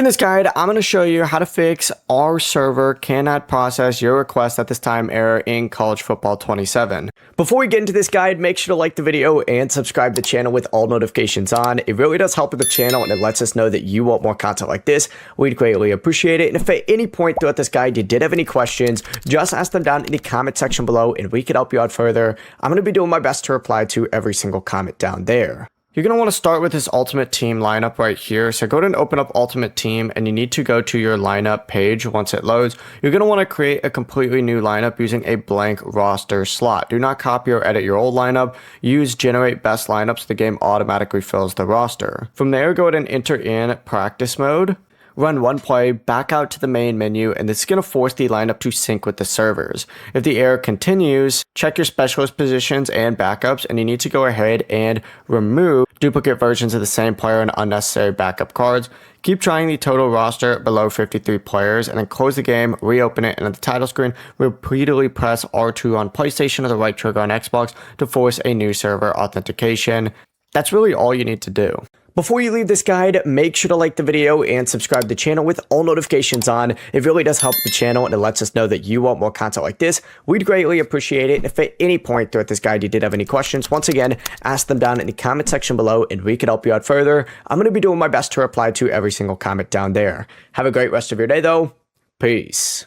In this guide, I'm going to show you how to fix our server cannot process your request at this time error in College Football 27. Before we get into this guide, make sure to like the video and subscribe to the channel with all notifications on. It really does help with the channel and it lets us know that you want more content like this. We'd greatly appreciate it. And if at any point throughout this guide you did have any questions, just ask them down in the comment section below and we could help you out further. I'm going to be doing my best to reply to every single comment down there. You're going to want to start with this ultimate team lineup right here. So go ahead and open up ultimate team and you need to go to your lineup page once it loads. You're going to want to create a completely new lineup using a blank roster slot. Do not copy or edit your old lineup. Use generate best lineup so the game automatically fills the roster. From there, go ahead and enter in practice mode. Run one play, back out to the main menu, and this is going to force the lineup to sync with the servers. If the error continues, check your specialist positions and backups, and you need to go ahead and remove duplicate versions of the same player and unnecessary backup cards. Keep trying the total roster below 53 players, and then close the game, reopen it, and at the title screen, repeatedly press R2 on PlayStation or the right trigger on Xbox to force a new server authentication. That's really all you need to do. Before you leave this guide, make sure to like the video and subscribe to the channel with all notifications on. It really does help the channel and it lets us know that you want more content like this. We'd greatly appreciate it. And if at any point throughout this guide you did have any questions, once again, ask them down in the comment section below and we could help you out further. I'm going to be doing my best to reply to every single comment down there. Have a great rest of your day though. Peace.